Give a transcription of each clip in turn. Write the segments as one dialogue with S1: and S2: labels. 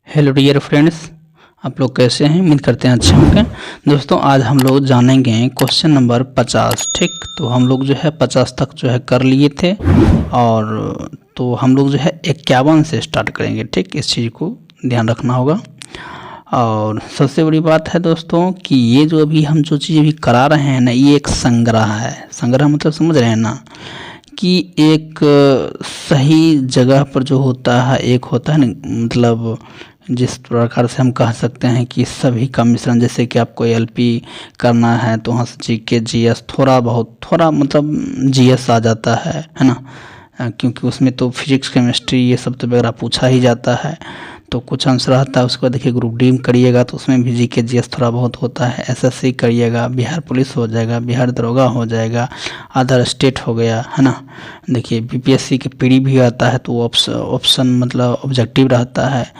S1: Hello dear friends, आप लोग कैसे हैं? उम्मीद करते हैं अच्छे होंगे। दोस्तों, आज हम लोग जानेंगे क्वेश्चन नंबर 50। ठीक, तो हम लोग जो है 50 तक जो है कर लिए थे और तो हम लोग जो है 51 से स्टार्ट करेंगे। ठीक, इस चीज़ को ध्यान रखना होगा। और सबसे बड़ी बात है दोस्तों कि ये जो अभी हम जो चीज़ अभी करा रहे हैं ना, ये एक संग्रह है। संग्रह मतलब समझ रहे हैं ना कि एक सही जगह पर जो होता है, एक होता है ना, मतलब जिस प्रकार से हम कह सकते हैं कि सभी का मिश्रण। जैसे कि आपको एलपी करना है तो वहाँ से जीके जीएस थोड़ा मतलब जीएस आ जाता है ना, क्योंकि उसमें तो फिजिक्स केमिस्ट्री ये सब तो वगैरह पूछा ही जाता है। तो कुछ आंसर आता है। उसके बाद देखिए ग्रुप डी करिएगा तो उसमें भी जीके जीएस थोड़ा बहुत होता है। एसएससी करिएगा, बिहार पुलिस हो जाएगा, बिहार दरोगा हो जाएगा, अदर स्टेट हो गया, है ना। देखिए बीपीएससी के पीडी भी आता है तो ऑप्शन मतलब ऑब्जेक्टिव रहता है।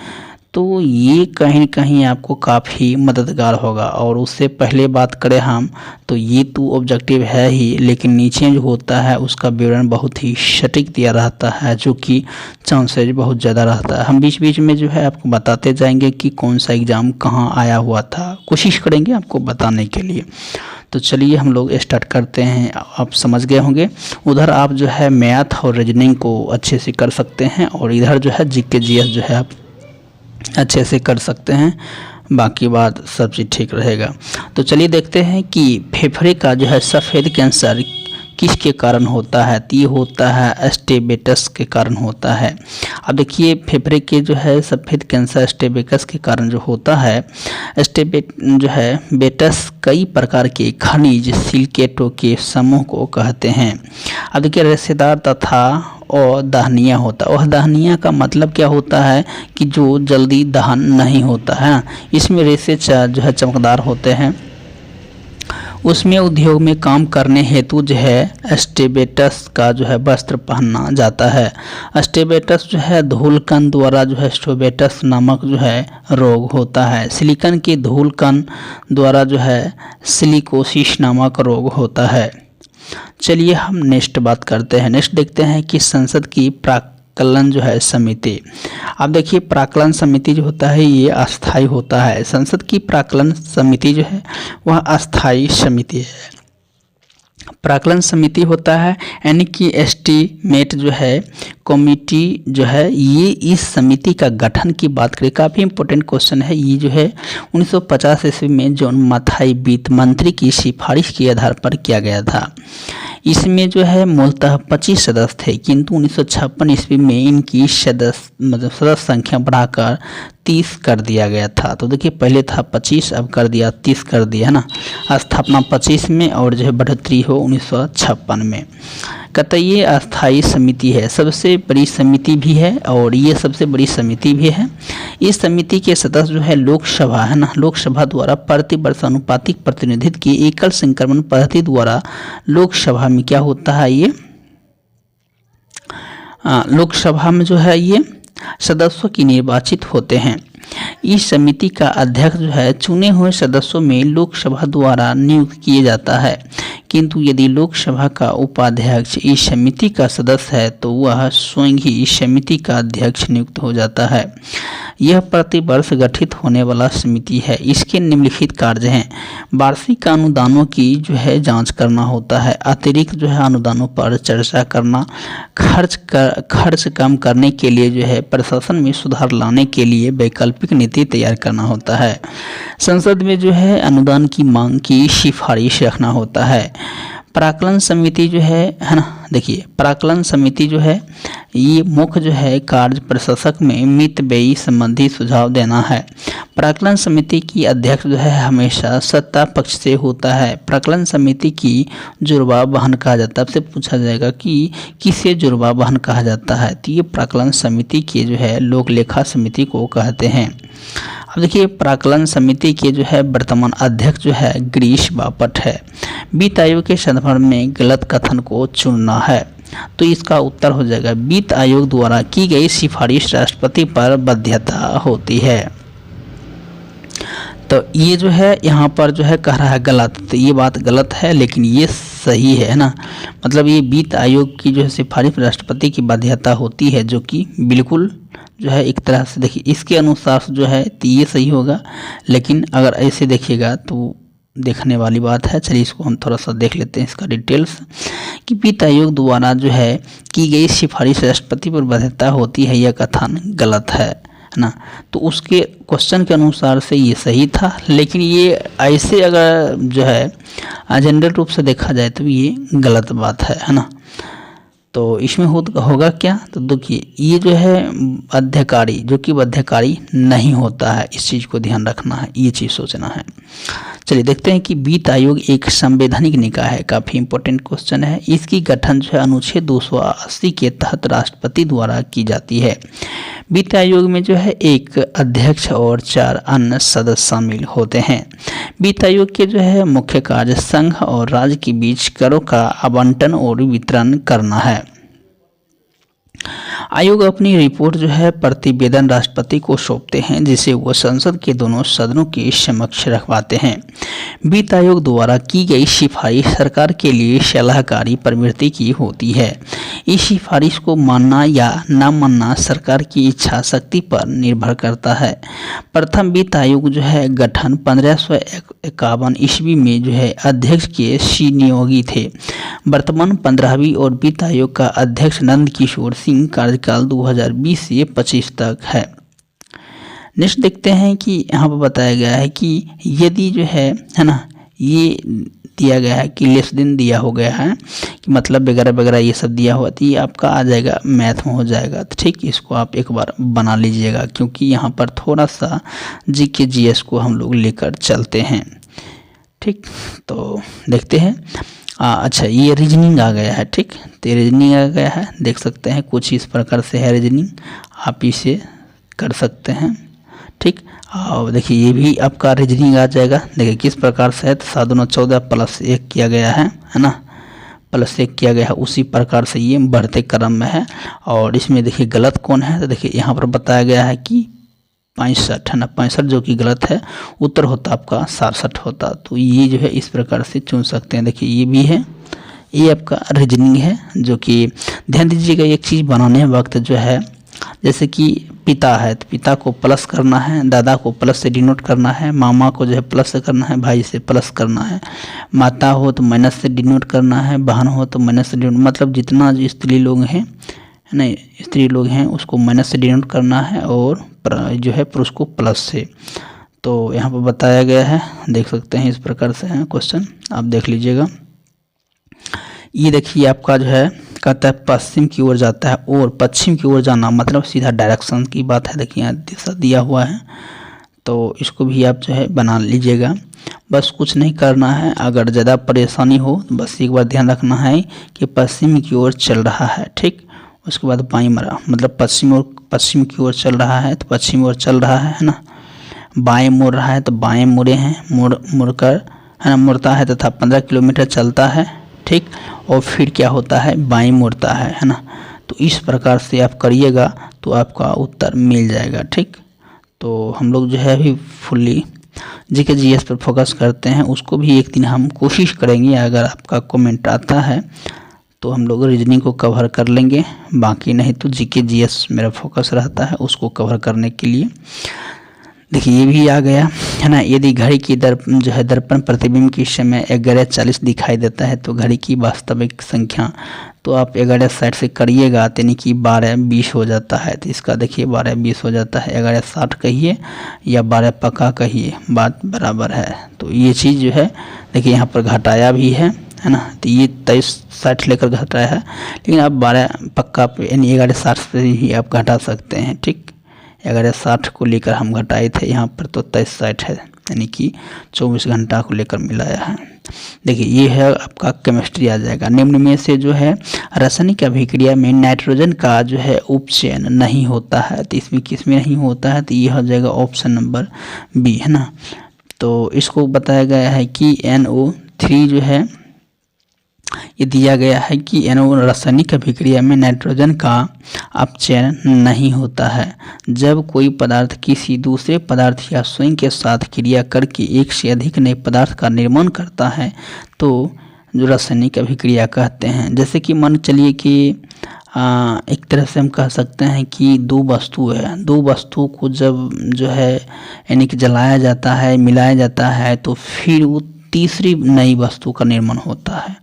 S1: तो ये कहीं कहीं आपको काफ़ी मददगार होगा। और उससे पहले बात करें हम तो ये तो ऑब्जेक्टिव है ही, लेकिन नीचे जो होता है उसका विवरण बहुत ही सटीक दिया रहता है, जो कि चांसेज बहुत ज़्यादा रहता है। हम बीच बीच में जो है आपको बताते जाएंगे कि कौन सा एग्ज़ाम कहाँ आया हुआ था, कोशिश करेंगे आपको बताने के लिए। तो चलिए हम लोग स्टार्ट करते हैं। आप समझ गए होंगे। उधर आप जो है मैथ और रीजनिंग को अच्छे से कर सकते हैं और इधर जो है जीके जीएस जो है आप अच्छे से कर सकते हैं। बाकी बात सब चीज़ ठीक रहेगा। तो चलिए देखते हैं कि फेफड़े का जो है सफ़ेद कैंसर किसके कारण होता है। तो ये होता है स्टेबेटस के कारण होता है। अब देखिए फेफड़े के जो है सफ़ेद कैंसर स्टेबेटस के कारण जो होता है, बेटस कई प्रकार के खनिज सिलिकेटों के समूह को कहते हैं। अब देखिए रेशेदार तथा और दहनीय होता है। और दहनीय का मतलब क्या होता है कि जो जल्दी दहन नहीं होता है। इसमें रेशे जो है चमकदार होते हैं। उसमें उद्योग में काम करने हेतु जो है स्टेबेटस का जो है वस्त्र पहनना जाता है। स्टेबेटस जो है धूलकण द्वारा जो है स्टेबेटस नामक जो है रोग होता है। सिलिकन के धूलकण द्वारा जो है सिलिकोसिस नामक रोग होता है। चलिए हम नेक्स्ट बात करते हैं। नेक्स्ट देखते हैं कि संसद की प्राक्कलन जो है समिति। अब देखिए प्राक्कलन समिति जो होता है ये अस्थाई होता है। संसद की प्राक्कलन समिति जो है वह अस्थाई समिति है। प्राक्कलन समिति होता है यानी कि एस्टीमेट जो है कमेटी जो है, ये इस समिति का गठन की बात करें। काफ़ी इंपॉर्टेंट क्वेश्चन है ये जो है 1950 ईस्वी में जॉन मथाई वित्त मंत्री की सिफारिश के आधार पर किया गया था। इसमें जो है मूलतः 25 सदस्य थे, किंतु 1956 ईस्वी में इनकी सदस्य संख्या बढ़ाकर 30 कर दिया गया था। तो देखिए पहले था 25, अब कर दिया 30 कर दिया, है ना। स्थापना 25 में और जो है बढ़ोतरी हो 1956 में। कहते ये अस्थाई समिति है, सबसे बड़ी समिति भी है और ये सबसे बड़ी समिति भी है। इस समिति के सदस्य जो है लोकसभा, है ना, लोकसभा द्वारा प्रति वर्ष अनुपातिक प्रतिनिधित्व की एकल संक्रमण पद्धति द्वारा लोकसभा में क्या होता है, ये लोकसभा में जो है ये सदस्यों की निर्वाचित होते हैं। इस समिति का अध्यक्ष जो है चुने हुए सदस्यों में लोकसभा द्वारा नियुक्त किया जाता है, किंतु यदि लोकसभा का उपाध्यक्ष इस समिति का सदस्य है तो वह स्वयं ही इस समिति का अध्यक्ष नियुक्त हो जाता है। यह प्रति वर्ष गठित होने वाला समिति है। इसके निम्नलिखित कार्य हैं। वार्षिक अनुदानों की जो है जांच करना होता है, अतिरिक्त जो है अनुदानों पर चर्चा करना, खर्च कम करने के लिए जो है प्रशासन में सुधार लाने के लिए वैकल्पिक नीति तैयार करना होता है। संसद में जो है अनुदान की मांग की सिफारिश रखना होता है। प्राक्कलन समिति जो है ना, देखिए प्राक्कलन समिति जो है ये मुख्य जो है कार्य प्रशासक में मितव्ययी संबंधी सुझाव देना है। प्राक्कलन समिति की अध्यक्ष जो है हमेशा सत्ता पक्ष से होता है। प्राक्कलन समिति की जुड़वा वाहन कहा जाता है। आपसे पूछा जाएगा कि किसे जुड़वा वाहन कहा जाता है, तो ये प्राक्कलन समिति के जो है लोक लेखा समिति को कहते हैं। अब देखिए प्राक्कलन समिति के जो है वर्तमान अध्यक्ष जो है गिरीश बापट है। वित्त आयोग के संदर्भ में गलत कथन को चुनना है, तो इसका उत्तर हो जाएगा वित्त आयोग द्वारा की गई सिफारिश राष्ट्रपति पर बाध्यता होती है। तो ये जो है यहाँ पर जो है कह रहा है गलत, तो ये बात गलत है लेकिन ये सही है ना। मतलब ये वित्त आयोग की जो है सिफारिश राष्ट्रपति की बाध्यता होती है, जो कि बिल्कुल जो है एक तरह से देखिए इसके अनुसार जो है तो ये सही होगा, लेकिन अगर ऐसे देखिएगा तो देखने वाली बात है। चलिए इसको हम थोड़ा सा देख लेते हैं इसका डिटेल्स, कि वित्त आयोग द्वारा जो है की गई सिफारिश राष्ट्रपति पर बाध्यता होती है, यह कथन गलत है ना। तो उसके क्वेश्चन के अनुसार से ये सही था, लेकिन ये ऐसे अगर जो है जनरल रूप से देखा जाए तो ये गलत बात है ना। तो इसमें होगा क्या, तो देखिए ये जो है बाध्यकारी, जो कि बाध्यकारी नहीं होता है, इस चीज़ को ध्यान रखना है, ये चीज़ सोचना है। चलिए देखते हैं कि वित्त आयोग एक संवैधानिक निकाय है, काफ़ी इंपॉर्टेंट क्वेश्चन है। इसकी गठन जो है अनुच्छेद 280 के तहत राष्ट्रपति द्वारा की जाती है। वित्त आयोग में जो है एक अध्यक्ष और 4 अन्य सदस्य शामिल होते हैं। वित्त आयोग के जो है मुख्य कार्य संघ और राज्य के बीच करों का आवंटन और वितरण करना है। आयोग अपनी रिपोर्ट जो है प्रतिवेदन राष्ट्रपति को सौंपते हैं, जिसे वो संसद के दोनों सदनों के समक्ष रखवाते हैं। वित्त आयोग द्वारा की गई सिफारिश सरकार के लिए सलाहकारी प्रवृत्ति की होती है। इस सिफारिश को मानना या न मानना सरकार की इच्छा शक्ति पर निर्भर करता है। प्रथम वित्त आयोग जो है गठन 1551 ईस्वी में जो है अध्यक्ष के नियोगी थे। वर्तमान 15वीं और वित्त आयोग का अध्यक्ष नंद किशोर सिंह कार्यकाल 2020 से 25 तक है। नेक्स्ट देखते हैं कि यहाँ पर बताया गया है कि यदि जो है ना, ये दिया गया है कि लेस दिन दिया हो गया है कि मतलब वगैरह वगैरह ये सब दिया हुआ, तो ये आपका आ जाएगा मैथ में हो जाएगा। तो ठीक, इसको आप एक बार बना लीजिएगा, क्योंकि यहाँ पर थोड़ा सा जीके जीएस को हम लोग लेकर चलते हैं। ठीक, तो देखते हैं। अच्छा, ये रीजनिंग आ गया है। ठीक, तो रीजनिंग आ गया है, देख सकते हैं कुछ इस प्रकार से है रीजनिंग, आप इसे कर सकते हैं। ठीक, और देखिए ये भी आपका रीजनिंग आ जाएगा। देखिए किस प्रकार से है, तो 7 दूना 14 प्लस 1 किया गया है ना, प्लस 1 किया गया है, उसी प्रकार से ये बढ़ते क्रम में है। और इसमें देखिए गलत कौन है, तो देखिए यहाँ पर बताया गया है कि 65 है ना, 65 जो कि गलत है, उत्तर होता आपका 67 होता। तो ये जो है इस प्रकार से चुन सकते हैं। देखिए ये भी है, ये आपका रीजनिंग है, जो कि ध्यान दीजिएगा एक चीज़ बनाने वक्त जो है, जैसे कि पिता है तो पिता को प्लस करना है, दादा को प्लस से डिनोट करना है, मामा को जो है प्लस से करना है, भाई से प्लस करना है, माता हो तो माइनस से डिनोट करना है, बहन हो तो माइनस से डिनोट, मतलब जितना जो स्त्री लोग हैं नहीं स्त्री लोग हैं उसको माइनस से डिनोट करना है, और जो है पुरुष को प्लस से। तो यहाँ पर बताया गया है, देख सकते हैं इस प्रकार से है क्वेश्चन, आप देख लीजिएगा। ये देखिए आपका जो है कहता है पश्चिम की ओर जाता है, और पश्चिम की ओर जाना मतलब सीधा डायरेक्शन की बात है। देखिए यहाँ दिशा दिया हुआ है, तो इसको भी आप जो है बना लीजिएगा। बस कुछ नहीं करना है, अगर ज़्यादा परेशानी हो तो बस एक बार ध्यान रखना है कि पश्चिम की ओर चल रहा है। ठीक, उसके बाद बाईं मरा मतलब पश्चिम की ओर चल रहा है तो पश्चिम ओर चल रहा है ना। बाएं मुड़ रहा है तो बाएं मुड़े हैं, मुड़कर है ना, मुड़ता है तथा 15 किलोमीटर चलता है। ठीक, और फिर क्या होता है, बाएं मुड़ता है ना। तो इस प्रकार से आप करिएगा तो आपका उत्तर मिल जाएगा। ठीक, तो हम लोग जो है अभी फुल्ली जीके जीएस पर फोकस करते हैं, उसको भी एक दिन हम कोशिश करेंगे, अगर आपका कमेंट आता है तो हम लोग रीजनिंग को कवर कर लेंगे, बाकी नहीं तो जीके जीएस मेरा फोकस रहता है उसको कवर करने के लिए। देखिए ये भी आ गया है ना। यदि घड़ी की जो है दर्पण प्रतिबिंब के समय 11:40 दिखाई देता है तो घड़ी की वास्तविक संख्या, तो आप 11:60 से करिएगा यानी कि 12:20 हो जाता है। तो इसका देखिए 12:20 हो जाता है, 11:60 कहिए या 12 पक्का कहिए, बात बराबर है। तो ये चीज़ जो है देखिए यहाँ पर घटाया भी है ना, तो ये 23:60 लेकर घटाया है, लेकिन आप 12 पक्का यानी 11:60 से ही आप घटा सकते हैं। ठीक, 11:60 को लेकर हम घटाए थे, यहाँ पर तो 23:60 है, यानी कि 24 घंटा को लेकर मिलाया है। देखिए ये है आपका केमिस्ट्री आ जाएगा। निम्न में से जो है रासायनिक अभिक्रिया में नाइट्रोजन का जो है उपचयन नहीं होता है, तो इसमें किसमें नहीं होता है, तो ये हो जाएगा ऑप्शन नंबर बी है ना। तो इसको बताया गया है कि NO3 जो है ये दिया गया है कि रासायनिक अभिक्रिया में नाइट्रोजन का अपचयन नहीं होता है। जब कोई पदार्थ किसी दूसरे पदार्थ या स्वयं के साथ क्रिया करके एक से अधिक नए पदार्थ का निर्माण करता है तो जो रासायनिक अभिक्रिया कहते हैं। जैसे कि मान चलिए कि एक तरह से हम कह सकते हैं कि दो वस्तु है, दो वस्तुओं को जब जो है यानी कि जलाया जाता है, मिलाया जाता है तो फिर वो तीसरी नई वस्तु का निर्माण होता है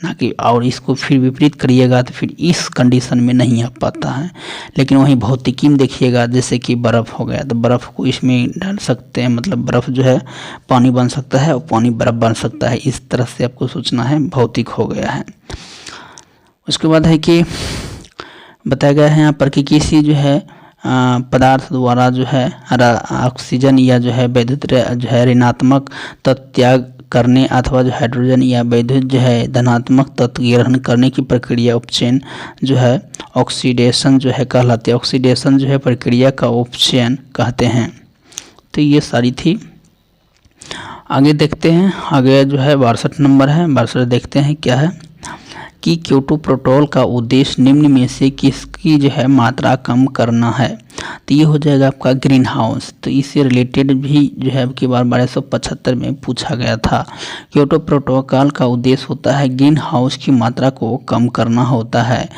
S1: ना कि, और इसको फिर विपरीत करिएगा तो फिर इस कंडीशन में नहीं आ पाता है। लेकिन वहीं भौतिकी में देखिएगा, जैसे कि बर्फ़ हो गया तो बर्फ़ को इसमें डाल सकते हैं, मतलब बर्फ़ जो है पानी बन सकता है और पानी बर्फ़ बन सकता है। इस तरह से आपको सोचना है, भौतिक हो गया है। उसके बाद है कि बताया गया है यहाँ पर कि किसी जो है पदार्थ द्वारा जो है ऑक्सीजन या जो है वैद्युत जो है ऋणात्मक तत्व त्याग करने अथवा जो हाइड्रोजन या वैद्युत जो है धनात्मक तत्व ग्रहण करने की प्रक्रिया उपचयन जो है ऑक्सीडेशन जो है कहलाते हैं। ऑक्सीडेशन जो है प्रक्रिया का उपचयन कहते हैं। तो ये सारी थी। आगे देखते हैं, आगे जो है 62 नंबर है। 62 देखते हैं क्या है कि क्योटो प्रोटोकॉल का उद्देश्य निम्न में से किसकी जो है मात्रा कम करना है। तो ये हो जाएगा आपका ग्रीन हाउस। तो इससे रिलेटेड भी जो है आपकी बार 1275 में पूछा गया था। क्योटो प्रोटोकॉल का उद्देश्य होता है ग्रीन हाउस की मात्रा को कम करना होता है।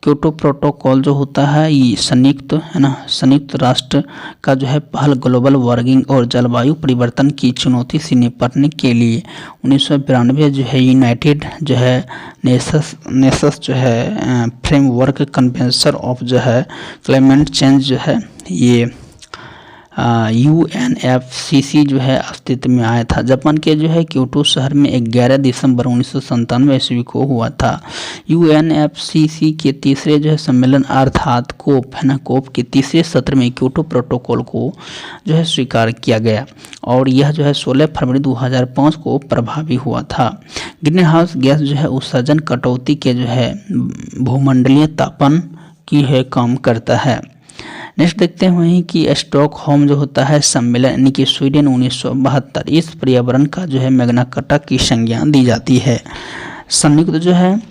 S1: क्योटो प्रोटोकॉल जो होता है ये संयुक्त है ना, संयुक्त राष्ट्र का जो है पहल ग्लोबल वार्मिंग और जलवायु परिवर्तन की चुनौती से निपटने के लिए 1992 जो है यूनाइटेड जो है नेशंस जो है फ्रेमवर्क कन्वेंशन ऑफ जो है क्लाइमेट चेंज जो है ये UNFCCC जो है अस्तित्व में आया था। जापान के जो है क्योटो शहर में 11 दिसंबर 1997 ईस्वी को हुआ था। UNFCCC के तीसरे जो है सम्मेलन अर्थात कोप है ना, कोप के तीसरे सत्र में क्योटो प्रोटोकॉल को जो है स्वीकार किया गया और यह जो है 16 फरवरी 2005 को प्रभावी हुआ था। ग्रीन हाउस गैस जो है उत्सर्जन कटौती के जो है भूमंडलीय तापन की है काम करता है। नेक्स्ट देखते हैं वहीं कि स्टॉकहोम जो होता है सम्मेलन यानी कि स्वीडन 1972, इस पर्यावरण का जो है मैग्ना कार्टा की संज्ञा दी जाती है। संयुक्त जो है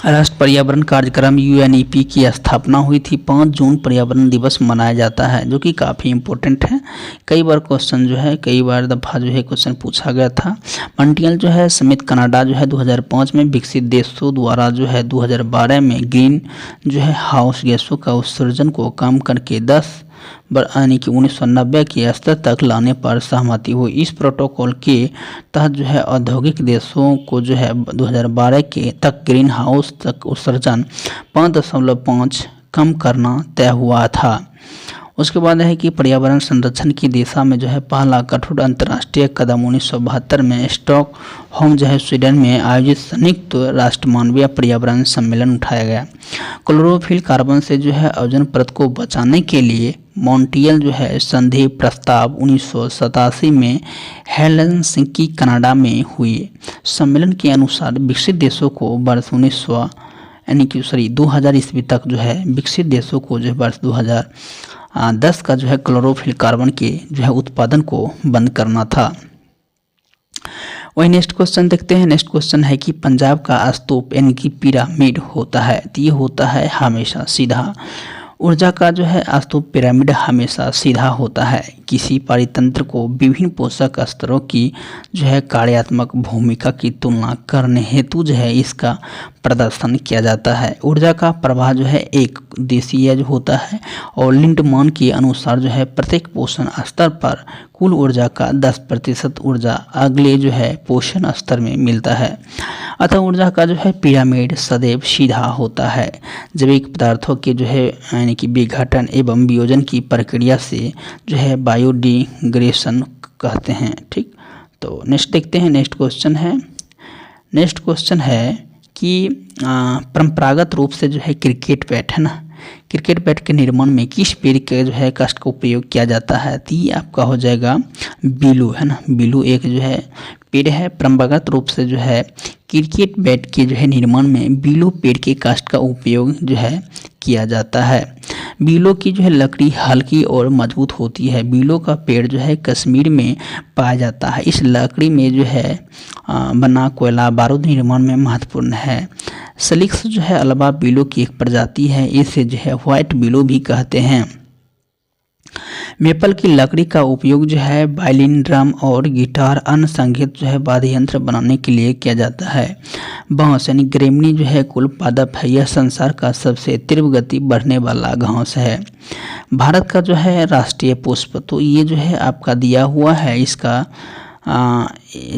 S1: राष्ट्र पर्यावरण कार्यक्रम UNEP की स्थापना हुई थी। 5 जून पर्यावरण दिवस मनाया जाता है जो कि काफ़ी इम्पोर्टेंट है। कई बार क्वेश्चन जो है कई बार दफ़ा जो है क्वेश्चन पूछा गया था। मॉन्ट्रियल जो है समित कनाडा जो है 2005 में विकसित देशों द्वारा जो है 2012 में ग्रीन जो है हाउस गैसों का उत्सर्जन को कम करके 10 यानी कि 1990 के स्तर तक लाने पर सहमति हुई। इस प्रोटोकॉल के तहत जो है औद्योगिक देशों को जो है 2012 के तक ग्रीन हाउस तक उत्सर्जन 5.5 कम करना तय हुआ था। उसके बाद है कि पर्यावरण संरक्षण की दिशा में जो है पहला कठोर अंतर्राष्ट्रीय कदम 1972 में स्टॉकहोम जो है स्वीडन में आयोजित संयुक्त राष्ट्र मानवीय पर्यावरण सम्मेलन उठाया गया। क्लोरोफिल कार्बन से जो है ओजोन परत को बचाने के लिए मॉन्ट्रियल जो है संधि प्रस्ताव 1987 में हेलसिंकी कनाडा में हुई। सम्मेलन के अनुसार विकसित देशों को वर्ष 2000 ईस्वी तक जो है विकसित देशों को जो है वर्ष 2010 का जो है क्लोरोफिल कार्बन के जो है उत्पादन को बंद करना था। वही नेक्स्ट क्वेश्चन देखते हैं। नेक्स्ट क्वेश्चन है कि पंजाब का स्तूप यानी कि पिरामिड होता है तो ये होता है हमेशा सीधा। ऊर्जा का जो है स्तूप पिरामिड हमेशा सीधा होता है। किसी परितंत्र को विभिन्न पोषक स्तरों की जो है कार्यात्मक भूमिका की तुलना करने हेतु जो है इसका प्रदर्शन किया जाता है। ऊर्जा का प्रवाह जो है एक दिशीय जो होता है और लिंडमान के अनुसार जो है प्रत्येक पोषण स्तर पर कुल ऊर्जा का 10% ऊर्जा अगले जो है पोषण स्तर में मिलता है। अतः ऊर्जा का जो है पिरामिड सदैव सीधा होता है। जैविक पदार्थों के जो है यानी कि विघटन एवं वियोजन की प्रक्रिया से जो है बायोडिग्रेडेशन कहते हैं। ठीक, तो नेक्स्ट देखते हैं। नेक्स्ट क्वेश्चन है कि परंपरागत रूप से जो है क्रिकेट बैट है ना, क्रिकेट बैट के निर्माण में किस पेड़ के जो है काष्ठ का उपयोग किया जाता है तो ये आपका हो जाएगा बीलू है ना। बीलू एक जो है पेड़ है। परंपरागत रूप से जो है क्रिकेट बैट के जो है निर्माण में बीलू पेड़ के काष्ठ का उपयोग जो है किया जाता है। बीलों की जो है लकड़ी हल्की और मजबूत होती है। बीलों का पेड़ जो है कश्मीर में पाया जाता है। इस लकड़ी में जो है बना कोयला बारूद निर्माण में महत्वपूर्ण है। सलिक्स जो है अल्वा बीलों की एक प्रजाति है। इसे जो है व्हाइट बीलो भी कहते हैं। मेपल की लकड़ी का उपयोग जो है वायलिन, ड्रम और गिटार अन्य संगीत जो है वाद्य यंत्र बनाने के लिए किया जाता है। बांस यानी ग्रेमनी जो है कुल पादप है। यह संसार का सबसे तीव्र गति बढ़ने वाला घास है। भारत का जो है राष्ट्रीय पुष्प, तो ये जो है आपका दिया हुआ है, इसका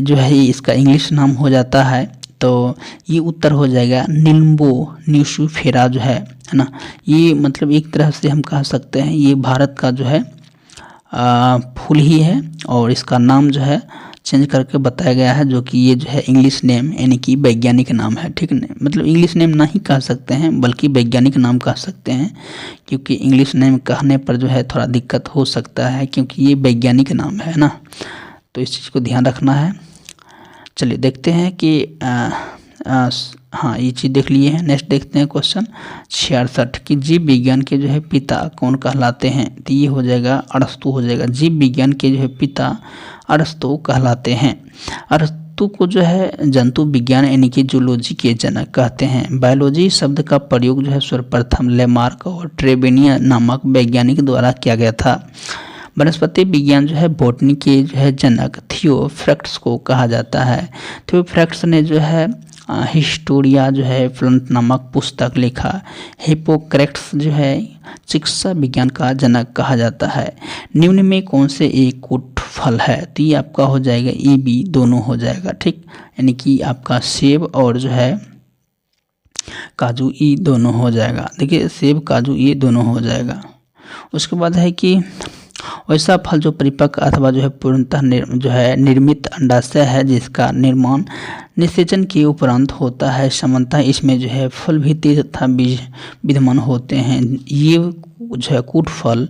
S1: जो है इसका इंग्लिश नाम हो जाता है, तो ये उत्तर हो जाएगा निम्बो न्यूसिफेरा जो है ना। ये मतलब एक तरह से हम कह सकते हैं ये भारत का जो है फूल ही है और इसका नाम जो है चेंज करके बताया गया है, जो कि ये जो है इंग्लिश नेम यानी कि वैज्ञानिक नाम है। ठीक है, मतलब इंग्लिश नेम नहीं कह सकते हैं बल्कि वैज्ञानिक नाम कह सकते हैं, क्योंकि इंग्लिश नेम कहने पर जो है थोड़ा दिक्कत हो सकता है, क्योंकि ये वैज्ञानिक नाम है ना, तो इस चीज़ को ध्यान रखना है। चलिए देखते हैं कि हाँ ये चीज़ देख लिए हैं। नेक्स्ट देखते हैं क्वेश्चन 66 कि जीव विज्ञान के जो है पिता कौन कहलाते हैं। तो ये हो जाएगा अरस्तु हो जाएगा। जीव विज्ञान के जो है पिता अरस्तु कहलाते हैं। अरस्तु को जो है जंतु विज्ञान यानी कि जूलॉजी के जनक कहते हैं। बायोलॉजी शब्द का प्रयोग जो है सर्वप्रथम लेमार्क और ट्रेवेनिया नामक वैज्ञानिक द्वारा किया गया था। वनस्पति विज्ञान जो है बॉटनी के जो है जनक थियोफ्रैक्ट्स को कहा जाता है। थियोफ्रैक्ट्स ने जो है हिस्टोरिया जो है प्लांट नामक पुस्तक लिखा। हिप्पोक्रेट्स जो है चिकित्सा विज्ञान का जनक कहा जाता है। निम्न में कौन से एक कूट फल है। तो ये आपका हो जाएगा ए बी दोनों हो जाएगा। ठीक, यानी कि आपका सेब और जो है काजू ई दोनों हो जाएगा। देखिए सेब काजू ये दोनों हो जाएगा। उसके बाद है कि वैसा फल जो परिपक्व अथवा जो है पूर्णतः जो है निर्मित अंडाशय है जिसका निर्माण निषेचन के उपरांत होता है। सामान्यतः इसमें जो है फल भित्ति तथा बीज विद्यमान होते हैं। ये जो है कूट फल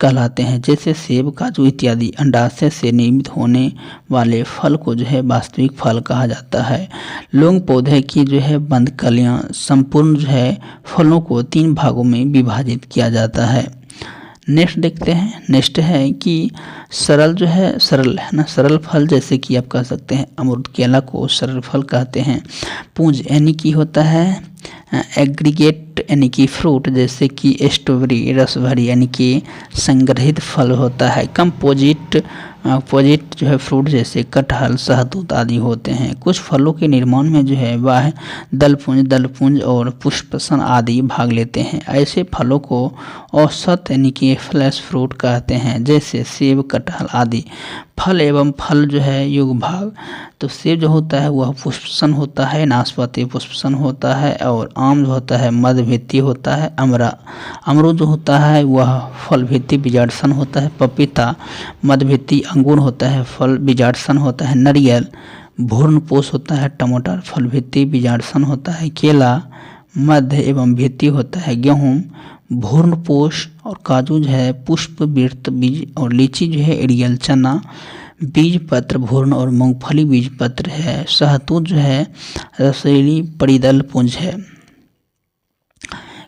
S1: कहलाते हैं। जैसे सेब काजू इत्यादि अंडाशय से निर्मित होने वाले फल को जो है वास्तविक फल कहा जाता है। लौंग पौधे की जो है बंद कलियां संपूर्ण जो है फलों को 3 भागों में विभाजित किया जाता है। नेक्स्ट देखते हैं। नेक्स्ट है कि सरल जो है सरल है ना, सरल फल जैसे कि आप कह सकते हैं अमरूद केला को सरल फल कहते हैं। पूंज यानी कि होता है एग्रीगेट यानी कि फ्रूट जैसे कि स्ट्रॉबेरी रसभरी यानी कि संग्रहित फल होता है। कंपोजिट जो है फ्रूट जैसे कटहल शहतूत आदि होते हैं। कुछ फलों के निर्माण में जो है वह दलपुंज और पुष्पसन आदि भाग लेते हैं। ऐसे फलों को औसत यानी कि फ्लैश फ्रूट कहते हैं। जैसे सेब कटहल आदि फल एवं फल जो है युग भाग। तो सेब जो होता है वह पुष्पसन होता है, नाशपाती पुष्पसन होता है और आम जो होता है मध्यभित्ति होता है। अमरूद जो होता है वह फल भित्ति बीजाडसन होता है। पपीता मध्यभित्ति अंगूर होता है, फल बीजाडसन होता है। नारियल भूर्णपोष होता है। टमाटर फल भित्ति बीजाडसन होता है। केला मध्य एवं भित्ति होता है। गेहूँ भूर्णपोष और काजू जो है पुष्प वृत्त बीज और लीची जो है एरियल चना बीज पत्र भूर्ण और मूंगफली बीज पत्र है। शहतूत जो है रसीली परिदल पुंज है।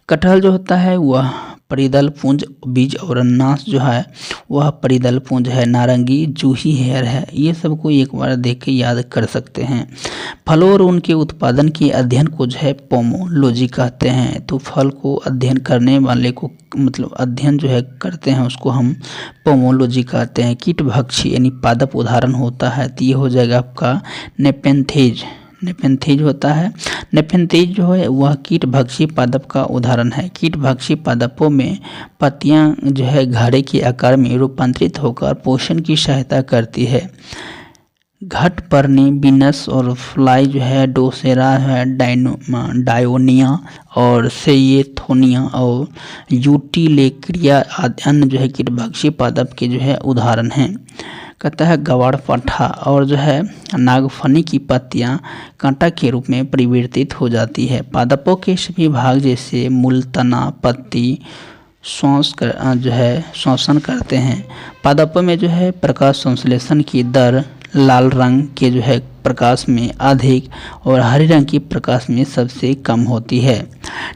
S1: कटहल जो होता है वह परिदल पुंज बीज और अनानास जो है वह परिदल पुंज है। नारंगी जूही हेयर है। ये सबको एक बार देख के याद कर सकते हैं। फलों और उनके उत्पादन के अध्ययन को जो है पोमोलॉजी कहते हैं। तो फल को अध्ययन करने वाले को मतलब अध्ययन जो है करते हैं उसको हम पोमोलॉजी कहते हैं। कीटभक्षी यानी पादप उदाहरण होता है। तो ये हो जाएगा आपका नेपेंथेज होता है। नेपेंथेज जो है वह कीटभक्षी पादप का उदाहरण है। कीटभक्षी पादपों में पत्तियां जो है घड़े के आकार में रूपांतरित होकर पोषण की सहायता करती है। घटपर्णी बीनस और फ्लाई जो है डोसेरा है, डायोनिया और सेयेथोनिया और यूटिलेक्रिया अन्य जो है कीटभक्षी पादप के जो है उदाहरण हैं। कहता है गवाड़ पट्ठा और जो है नागफनी की पत्तियां कांटा के रूप में परिवर्तित हो जाती है। पादपों के सभी भाग जैसे मूल तना पत्ती जो है शोषण करते हैं। पादपों में जो है प्रकाश संश्लेषण की दर लाल रंग के जो है प्रकाश में अधिक और हरे रंग की प्रकाश में सबसे कम होती है।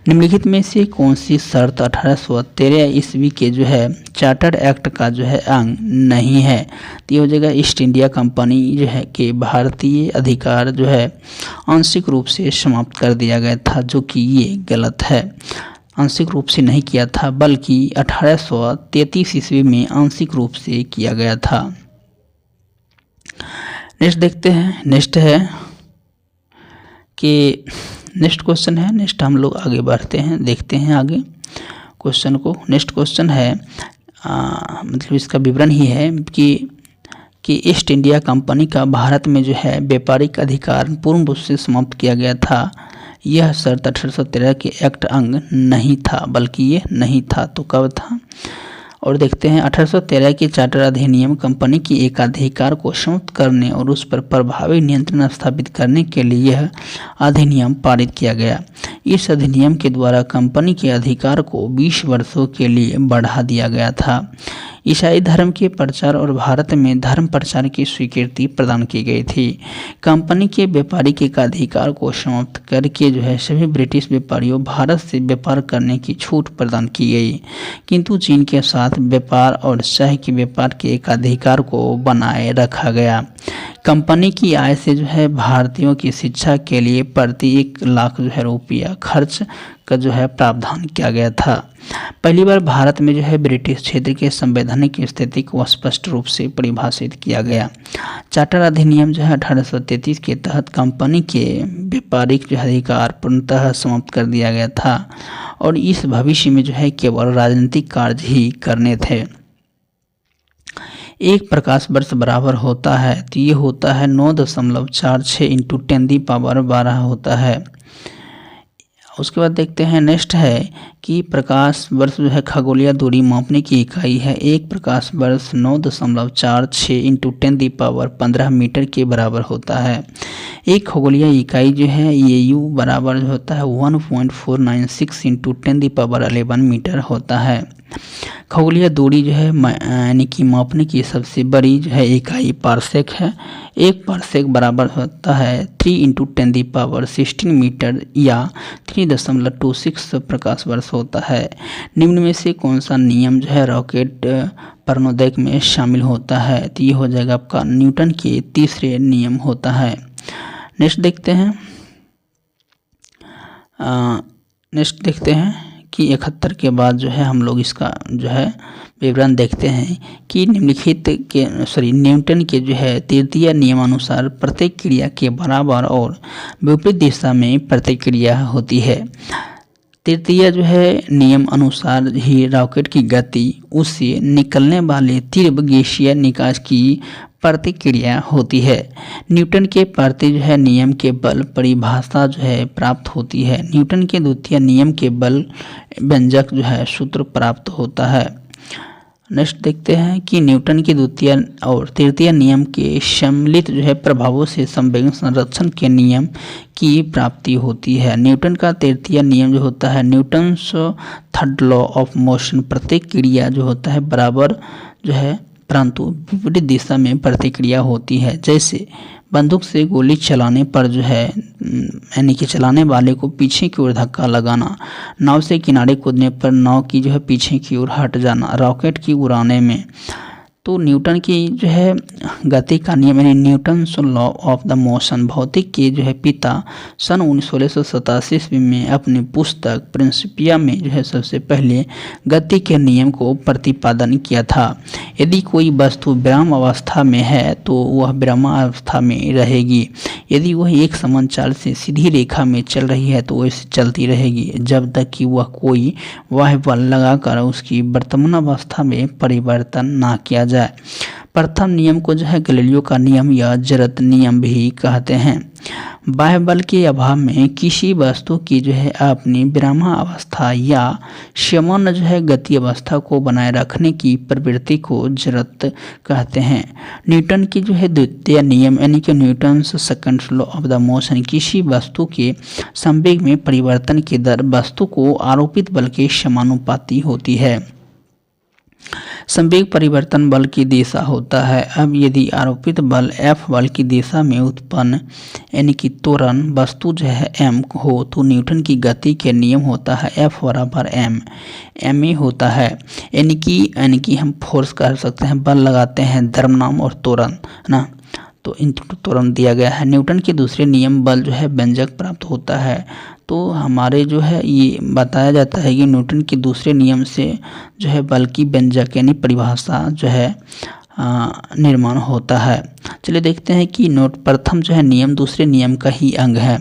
S1: निम्नलिखित में से कौन सी शर्त 1813 ईस्वी के जो है चार्टर एक्ट का जो है अंग नहीं है? तो ये हो जाएगा ईस्ट इंडिया कंपनी जो है कि भारतीय अधिकार जो है आंशिक रूप से समाप्त कर दिया गया था, जो कि ये गलत है। आंशिक रूप से नहीं किया था बल्कि 1833 ईस्वी में आंशिक रूप से किया गया था। नेक्स्ट देखते हैं। नेक्स्ट क्वेश्चन है। नेक्स्ट हम लोग आगे बढ़ते हैं, देखते हैं आगे क्वेश्चन को। नेक्स्ट क्वेश्चन है मतलब इसका विवरण ही है कि ईस्ट इंडिया कंपनी का भारत में जो है व्यापारिक अधिकार पूर्ण रूप से समाप्त किया गया था। यह शर्त 1813 के एक्ट अंग नहीं था, बल्कि ये नहीं था। तो कब था? और देखते हैं 1813 के चार्टर अधिनियम कंपनी की एकाधिकार को समाप्त करने और उस पर प्रभावी नियंत्रण स्थापित करने के लिए यह अधिनियम पारित किया गया। इस अधिनियम के द्वारा कंपनी के अधिकार को 20 वर्षों के लिए बढ़ा दिया गया था। ईसाई धर्म के प्रचार और भारत में धर्म प्रचार की स्वीकृति प्रदान की गई थी। कंपनी के व्यापारिक एकाधिकार को समाप्त करके जो है सभी ब्रिटिश व्यापारियों भारत से व्यापार करने की छूट प्रदान की गई, किंतु चीन के साथ व्यापार और शाही के व्यापार के एकाधिकार को बनाए रखा गया। कंपनी की आय से जो है भारतीयों की शिक्षा के लिए प्रति 1 लाख जो है रुपया खर्च का जो है प्रावधान किया गया था। पहली बार भारत में जो है ब्रिटिश क्षेत्र के संवैधानिक स्थिति को स्पष्ट रूप से परिभाषित किया गया। चार्टर अधिनियम जो है 1833 के तहत कंपनी के व्यापारिक जो अधिकार पूर्णतः समाप्त कर दिया गया था और इस भविष्य में जो है केवल राजनीतिक कार्य ही करने थे। एक प्रकाश वर्ष बराबर होता है, तो ये होता है 9.46 इंटू 10⁻12 होता है। उसके बाद देखते हैं। नेक्स्ट है कि प्रकाश वर्ष जो है खगोलीय दूरी मापने की इकाई है। एक प्रकाश वर्ष 9.46 इंटू 10⁻15 मीटर के बराबर होता है। एक खगोलीय इकाई जो है ये यू बराबर जो होता है 1.496 इंटू 10⁻11 मीटर होता है। खगोलीय दूरी जो है यानी कि मापने की सबसे बड़ी जो है इकाई पारसेक है। एक पारसेक बराबर होता है 3 इंटू 10⁻16 मीटर या 3.26 प्रकाश वर्ष होता है। निम्न में से कौन सा नियम जो है रॉकेट प्रणोदक में शामिल होता है? तो ये हो जाएगा आपका न्यूटन के तीसरे नियम होता है। नेक्स्ट देखते हैं कि 71 के बाद जो है हम लोग इसका जो है विवरण देखते हैं कि न्यूटन के जो है तृतीय नियमानुसार प्रत्येक क्रिया के बराबर और विपरीत दिशा में प्रतिक्रिया होती है। तृतीय जो है नियम अनुसार ही रॉकेट की गति उससे निकलने वाले तीव्र गैसीय निकास की प्रतिक्रिया होती है। न्यूटन के प्रति जो है नियम के बल परिभाषा जो है प्राप्त होती है। न्यूटन के द्वितीय नियम के बल व्यंजक जो है सूत्र प्राप्त होता है। नेक्स्ट देखते हैं कि न्यूटन के द्वितीय और तृतीय नियम के सम्मिलित जो है प्रभावों से संवेग संरक्षण के नियम की प्राप्ति होती है। न्यूटन का तृतीय नियम जो होता है Newton's third law of motion, प्रत्येक क्रिया जो होता है बराबर जो है परंतु विपरीत दिशा में प्रतिक्रिया होती है। जैसे बंदूक से गोली चलाने पर जो है यानी कि चलाने वाले को पीछे की ओर धक्का लगाना, नाव से किनारे कूदने पर नाव की जो है पीछे की ओर हट जाना, रॉकेट की उड़ाने में। तो न्यूटन की जो है गति का नियम यानी Newton's law of the motion भौतिक के जो है पिता सन 1687 ईस्वी में अपनी पुस्तक प्रिंसिपिया में जो है सबसे पहले गति के नियम को प्रतिपादन किया था। यदि कोई वस्तु विराम अवस्था में है तो वह विरामावस्था में रहेगी। यदि वह एक समान चाल से सीधी रेखा में चल रही है तो वैसे चलती रहेगी जब तक कि वह कोई बाह्य बल लगाकर उसकी वर्तमान अवस्था में परिवर्तन ना किया जाए। प्रथम नियम को जो है गैलीलियो का नियम या जड़त्व नियम भी कहते हैं। बाह्य बल के अभाव में किसी वस्तु की जो है अपनी विरामावस्था या सामान्य जो है गति अवस्था को बनाए रखने की प्रवृत्ति को जड़त्व कहते हैं। न्यूटन की जो है द्वितीय नियम यानी कि Newton's second law of the motion किसी वस्तु के संवेग में परिवर्तन की दर वस्तु को आरोपित बल के समानुपाती होती है। संवेग परिवर्तन बल की दिशा होता है। अब यदि आरोपित बल F बल की दिशा में उत्पन्न यानी कि त्वरण वस्तु जो है m हो तो न्यूटन की गति के नियम होता है F बराबर m ma होता है। यानी कि हम फोर्स कर सकते हैं, बल लगाते हैं द्रव्यमान और त्वरण, है ना, तो इन त्वरण दिया गया है। न्यूटन के दूसरे नियम बल जो है व्यंजक प्राप्त होता है। तो हमारे जो है ये बताया जाता है कि न्यूटन के दूसरे नियम से जो है बल की व्यंजक यानी परिभाषा जो है निर्माण होता है। चलिए देखते हैं कि प्रथम जो है नियम दूसरे नियम का ही अंग है।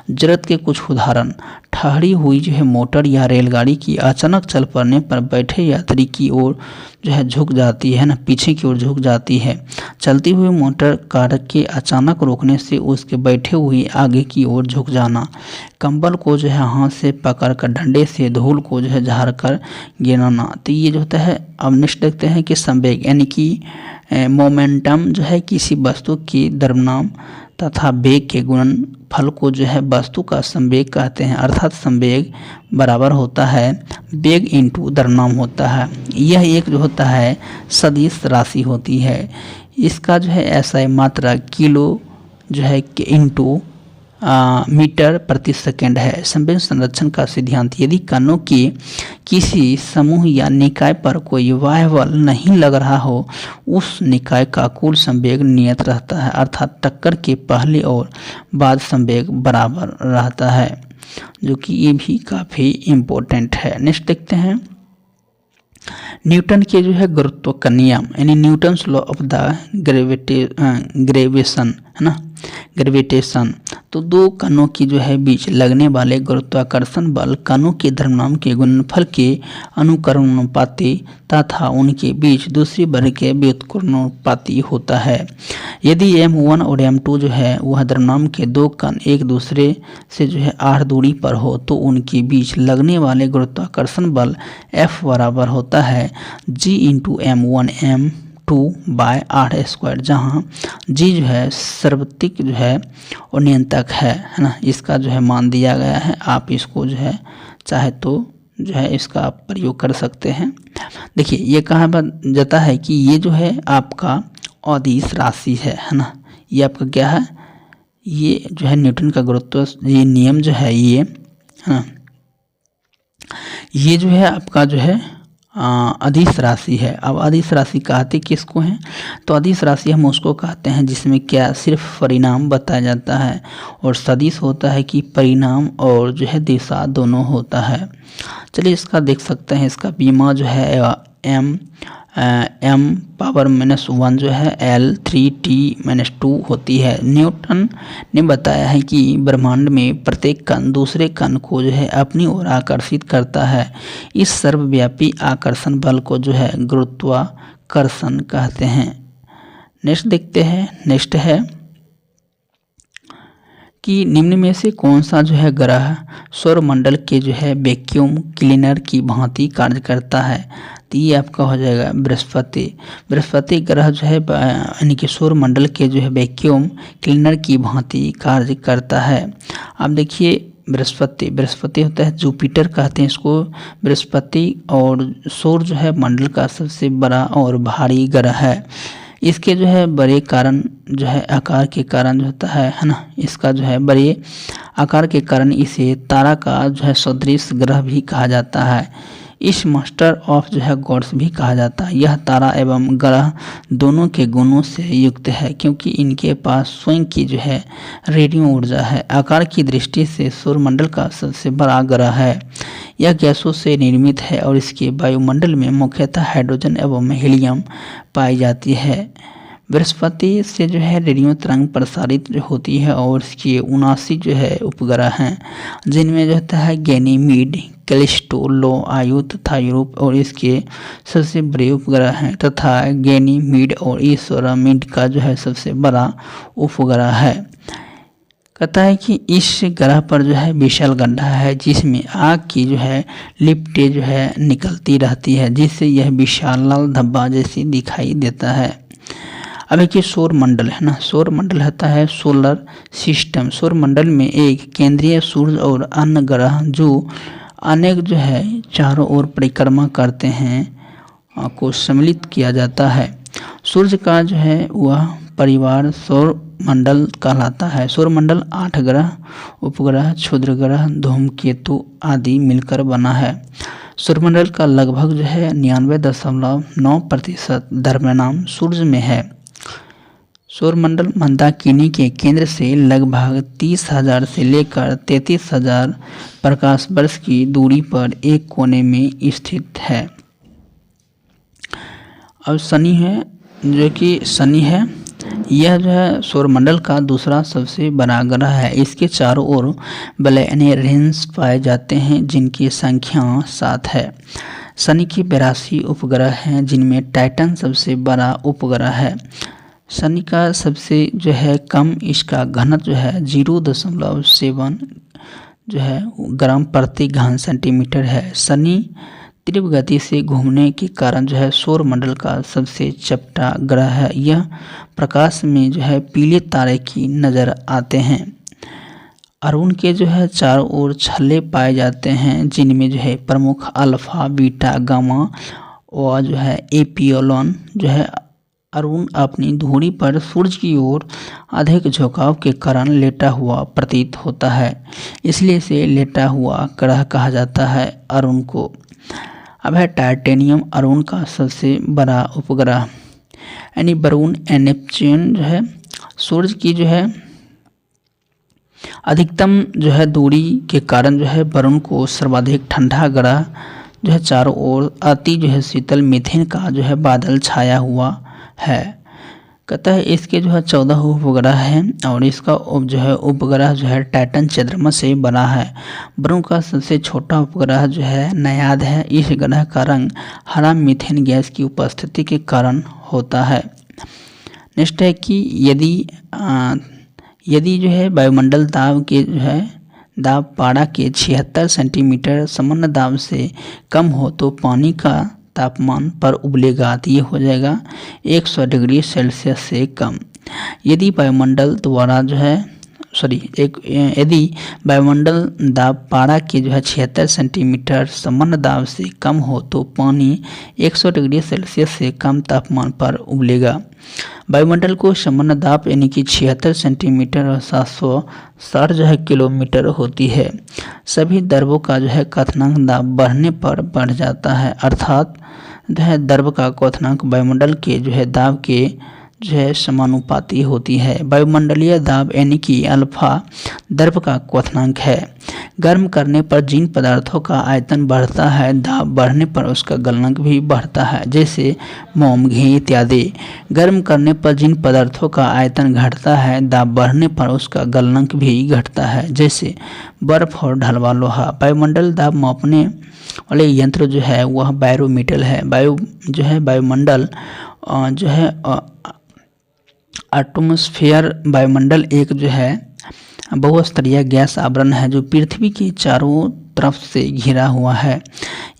S1: जरूरत के कुछ उदाहरण, ठहरी हुई जो है मोटर या रेलगाड़ी की अचानक चल पड़ने पर बैठे यात्री की ओर जो है झुक जाती है ना, पीछे की ओर झुक जाती है। चलती हुई मोटर कार के अचानक रोकने से उसके बैठे हुए आगे की ओर झुक जाना। कंबल को जो है हाथ से पकड़कर डंडे से धूल को जो है झाड़ कर गिराना। तो ये जो होता है, अब नेक्स्ट देखते हैं कि संवेग यानी कि मोमेंटम जो है किसी वस्तु की द्रव्यमान तथा वेग के गुणनफल को जो है वस्तु का संवेग कहते हैं। अर्थात संवेग बराबर होता है वेग इंटू द्रव्यमान होता है। यह एक जो होता है सदिश राशि होती है। इसका जो है SI मात्रा किलो जो है इंटू मीटर प्रति सेकंड है। संवेग संरक्षण का सिद्धांत, यदि कणों के किसी समूह या निकाय पर कोई बाह्य बल नहीं लग रहा हो उस निकाय का कुल संवेग नियत रहता है, अर्थात टक्कर के पहले और बाद संवेग बराबर रहता है, जो कि ये भी काफ़ी इम्पोर्टेंट है। नेक्स्ट देखते हैं न्यूटन के जो है गुरुत्व का नियम यानी Newton's law of the gravitation, है ना, ग्रेविटेशन। तो दो कणों की जो है बीच लगने वाले गुरुत्वाकर्षण बल कणों के द्रव्यमान के गुणनफल के अनुकरणोपाती तथा उनके बीच दूसरी बल के व्युत्क्रमानुपाती होता है। यदि m1 और m2 जो है वह द्रव्यमान के दो कण एक दूसरे से जो है r दूरी पर हो तो उनके बीच लगने वाले गुरुत्वाकर्षण बल F बराबर होता है g into m1 m2 bye r², जहाँ g जो है सर्वत्रिक जो है और नियंत्रक है ना, इसका जो है मान दिया गया है। आप इसको जो है चाहे तो जो है इसका प्रयोग कर सकते हैं। देखिए ये कहा जाता है कि ये जो है आपका अदिश राशि है ना, ये आपका क्या है, ये जो है न्यूटन का गुरुत्व ये नियम जो है ये, है ना, ये जो है आपका जो है अदिश राशि है। अब अदिश राशि कहते किसको हैं, तो अदिश राशि हम उसको कहते हैं जिसमें क्या सिर्फ परिणाम बताया जाता है, और सदिश होता है कि परिणाम और जो है दिशा दोनों होता है। चलिए इसका देख सकते हैं, इसका बीमा जो है m पावर -1 जो है L3T-2 होती है। न्यूटन ने बताया है कि ब्रह्मांड में प्रत्येक कण दूसरे कण को जो है अपनी ओर आकर्षित करता है। इस सर्वव्यापी आकर्षण बल को जो है गुरुत्वाकर्षण कहते हैं। नेक्स्ट देखते हैं, नेक्स्ट है कि निम्न में से कौन सा जो है ग्रह सौरमंडल के जो है वैक्यूम क्लीनर की भांति कार्य करता है, तो ये आपका हो जाएगा बृहस्पति। बृहस्पति ग्रह जो है यानी कि सौरमंडल के जो है वैक्यूम क्लीनर की भांति कार्य करता है। अब देखिए बृहस्पति होता है जुपिटर कहते हैं इसको बृहस्पति, और सौर जो है मंडल का सबसे बड़ा और भारी ग्रह है। इसके जो है बड़े कारण जो है आकार के कारण जो होता है ना, इसका जो है बड़े आकार के कारण इसे तारा का जो है सदृश ग्रह भी कहा जाता है। इस मास्टर ऑफ जो है गॉड्स भी कहा जाता है। यह तारा एवं ग्रह दोनों के गुणों से युक्त है क्योंकि इनके पास स्वयं की जो है रेडियो ऊर्जा है। आकार की दृष्टि से सौरमंडल का सबसे बड़ा ग्रह है। यह गैसों से निर्मित है और इसके वायुमंडल में मुख्यतः हाइड्रोजन एवं हीलियम पाई जाती है। बृहस्पति से जो है रेडियो तरंग प्रसारित जो होती है और इसके 79 जो है उपग्रह हैं, जिनमें जो होता है गैनीमीड, कैलिस्टो, लो, आयु तथा यूरोप और इसके सबसे बड़े उपग्रह हैं, तथा गैनीमीड और ईश्वरमिड का जो है सबसे बड़ा उपग्रह है। कहता है कि इस ग्रह पर जो है विशाल गड्ढा है जिसमें आग की जो है लिपटें जो है निकलती रहती है, जिससे यह विशाल लाल धब्बा जैसी दिखाई देता है। अब देखिए सौर मंडल है ना, सौर मंडल होता है सोलर सिस्टम। सौर मंडल में एक केंद्रीय सूर्य और अन्य ग्रह जो अनेक जो है चारों ओर परिक्रमा करते हैं, को सम्मिलित किया जाता है। सूर्य का जो है वह परिवार सौर मंडल कहलाता है। सौर मंडल 8 ग्रह, उपग्रह, क्षुद्र ग्रह, धूमकेतु आदि मिलकर बना है। सौरमंडल का लगभग जो है 99.9% द्रव्यमान सूर्य में है। सौरमंडल मंदाकिनी के केंद्र से लगभग 30,000 से लेकर 33,000 प्रकाश वर्ष की दूरी पर एक कोने में स्थित है। अब शनि है, जो कि शनि है, यह जो है सौरमंडल का दूसरा सबसे बड़ा ग्रह है। इसके चारों ओर ब्लैक रिंग्स पाए जाते हैं जिनकी संख्या 7 है। शनि के 82 उपग्रह हैं जिनमें टाइटन सबसे बड़ा उपग्रह है। शनि का सबसे जो है कम इसका घनत्व जो है 0.7 जो है ग्राम प्रति घन सेंटीमीटर है। शनि तीव्र गति से घूमने के कारण जो है सौरमंडल का सबसे चपटा ग्रह है। यह प्रकाश में जो है पीले तारे की नज़र आते हैं। अरुण के जो है चारों ओर छल्ले पाए जाते हैं जिनमें जो है प्रमुख अल्फा, बीटा, गामा और जो है एपियोलन जो है। अरुण अपनी धुरी पर सूर्य की ओर अधिक झुकाव के कारण लेटा हुआ प्रतीत होता है, इसलिए इसे लेटा हुआ ग्रह कहा जाता है अरुण को। अब है टाइटेनियम, अरुण का सबसे बड़ा उपग्रह यानी वरुण नेपच्यून जो है सूर्य की जो है अधिकतम जो है दूरी के कारण जो है वरुण को सर्वाधिक ठंडा ग्रह जो है चारों ओर अति जो है शीतल मीथेन का जो है बादल छाया हुआ है। कहता है इसके जो है 14 उपग्रह हैं और इसका जो है उपग्रह जो है टाइटन चंद्रमा से बना है। वरुण का सबसे छोटा उपग्रह जो है नयाद है। इस ग्रह का रंग हरा मीथेन गैस की उपस्थिति के कारण होता है। नेक्स्ट है कि यदि जो है वायुमंडल दाब के जो है दाब पारा के 76 सेंटीमीटर सामान्य दाब से कम हो तो पानी का तापमान पर उबलेगा। तो ये हो जाएगा 100 डिग्री सेल्सियस से कम। यदि वायुमंडल द्वारा जो है यदि वायुमंडल दाब पारा के जो है 76 सेंटीमीटर सामान्य दाब से कम हो तो पानी 100 डिग्री सेल्सियस से कम तापमान पर उबलेगा। वायुमंडल को सामान्य दाब यानी कि 76 सेंटीमीटर और 760 जो है किलोमीटर होती है। सभी द्रवों का जो है क्वथनांक दाब बढ़ने पर बढ़ जाता है, अर्थात जो है द्रव का क्वथनांक वायुमंडल के जो है दाब के जो है समानुपाती होती है। वायुमंडलीय दाब यानी कि अल्फा द्रव का क्वथनांक है। गर्म करने पर जिन पदार्थों का आयतन बढ़ता है दाब बढ़ने पर उसका गलनांक भी बढ़ता है, जैसे मोम, घी इत्यादि। गर्म करने पर जिन पदार्थों का आयतन घटता है दाब बढ़ने पर उसका गलनांक भी घटता है, जैसे बर्फ और ढलवा लोहा। वायुमंडल दाब मापने वाले यंत्र जो है वह बैरोमीटर है। वायुमंडल जो है एटमॉस्फेयर वायुमंडल एक जो है बहुस्तरीय गैस आवरण है जो पृथ्वी के चारों तरफ से घिरा हुआ है।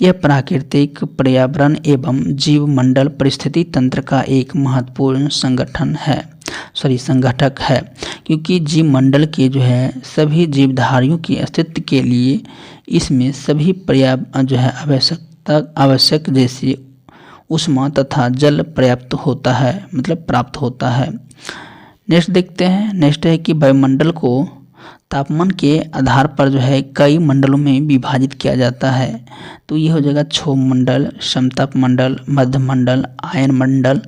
S1: यह प्राकृतिक पर्यावरण एवं जीवमंडल परिस्थिति तंत्र का एक महत्वपूर्ण संगठक है, क्योंकि जीवमंडल के जो है सभी जीवधारियों के अस्तित्व के लिए इसमें सभी जो है आवश्यक जैसे उष्मा तथा जल प्राप्त होता है। नेक्स्ट देखते हैं। नेक्स्ट है कि वायुमंडल को तापमान के आधार पर जो है कई मंडलों में विभाजित किया जाता है। तो ये हो जाएगा क्षोभ मंडल, समताप मंडल, मध्य मंडल, आयन मंडल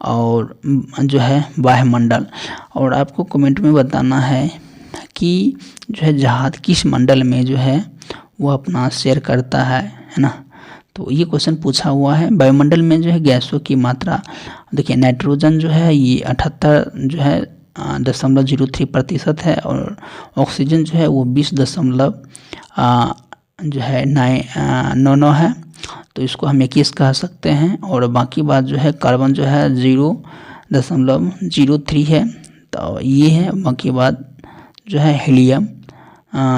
S1: और जो है वायुमंडल। और आपको कमेंट में बताना है कि जो है जहाज किस मंडल में जो है वो अपना शेयर करता है ना। तो ये क्वेश्चन पूछा हुआ है। वायुमंडल में जो है गैसों की मात्रा देखिए, नाइट्रोजन जो है ये 78 जो है 0.03% है और ऑक्सीजन जो है वो 20 जो है 9 है, तो इसको हम 21 कह सकते हैं। और बाकी बात जो है कार्बन जो है 0.03 है, तो ये है। बाकी बात जो है हीलियम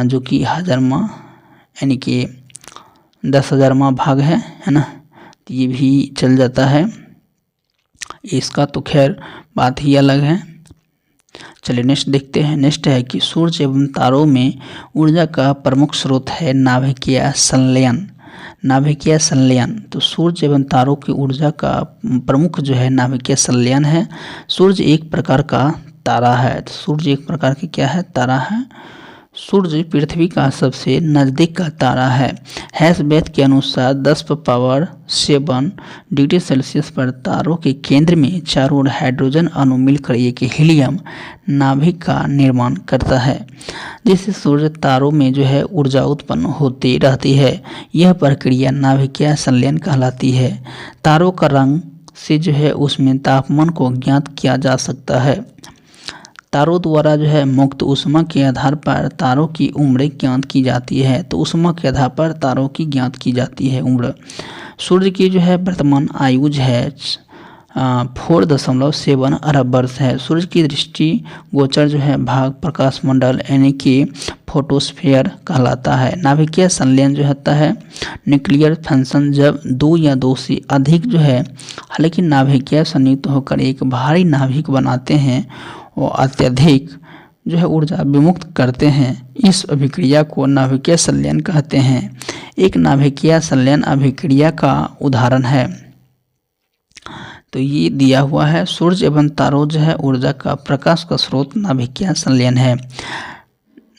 S1: जो कि 1000वां यानी कि 10,000वां भाग है ना, तो ये भी चल जाता है। इसका तो खैर बात ही अलग है। चलिए नेक्स्ट देखते हैं। नेक्स्ट है कि सूर्य एवं तारों में ऊर्जा का प्रमुख स्रोत है नाभिकीय संलयन। नाभिकीय संलयन। तो सूर्य एवं तारों की ऊर्जा का प्रमुख जो है नाभिकीय संलयन है। सूर्य एक प्रकार का तारा है। तो सूर्य एक प्रकार की क्या है? तारा है। सूर्य पृथ्वी का सबसे नज़दीक का तारा है। हैसबैथ के अनुसार 10⁻⁷ डिग्री सेल्सियस पर तारों के केंद्र में चारों ओर हाइड्रोजन अणु मिलकर एक हीलियम नाभिक का निर्माण करता है, जिससे सूर्य तारों में जो है ऊर्जा उत्पन्न होती रहती है। यह प्रक्रिया नाभिकीय संलयन कहलाती है। तारों का रंग से जो है उसमें तापमान को ज्ञात किया जा सकता है। तारों द्वारा जो है मुक्त ऊष्मा के आधार पर तारों की उम्र ज्ञात की जाती है। तो ऊष्मा के आधार पर तारों की ज्ञात की जाती है उम्र। सूर्य की जो है वर्तमान आयु है 4.7 अरब वर्ष है। सूर्य की दृष्टि गोचर जो है भाग प्रकाश मंडल यानी कि फोटोस्फीयर कहलाता है। नाभिकीय संलयन जो होता है न्यूक्लियर फंक्शन, जब 2 या 2 से अधिक जो है हालांकि नाभिकीय संयुक्त होकर एक भारी नाभिक बनाते हैं, वो अत्यधिक जो है ऊर्जा विमुक्त करते हैं। इस अभिक्रिया को नाभिकीय संलयन कहते हैं। एक नाभिकीय संलयन अभिक्रिया का उदाहरण है। तो ये दिया हुआ है। सूर्य एवं तारों जो है ऊर्जा का प्रकाश का स्रोत नाभिकीय संलयन है।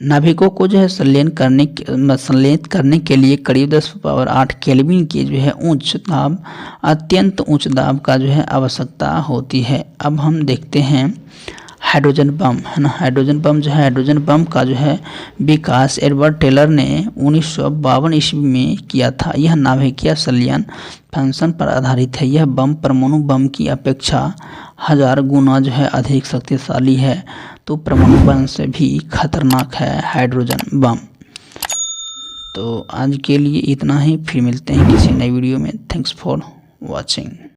S1: नाभिकों को जो है संलयित करने के लिए करीब 10⁸ केल्विन की जो है उच्च दाब, अत्यंत उच्च दाब का जो है आवश्यकता होती है। अब हम देखते हैं हाइड्रोजन बम, है ना। हाइड्रोजन बम जो है, हाइड्रोजन बम का जो है विकास एडवर्ड टेलर ने 1952 ईस्वी में किया था। यह नाभिकीय संलयन फंक्शन पर आधारित है। यह बम परमाणु बम की अपेक्षा 1000 गुना जो है अधिक शक्तिशाली है। तो परमाणु बम से भी खतरनाक है हाइड्रोजन बम। तो आज के लिए इतना ही, फिर मिलते हैं किसी नई वीडियो में। Thanks for watching.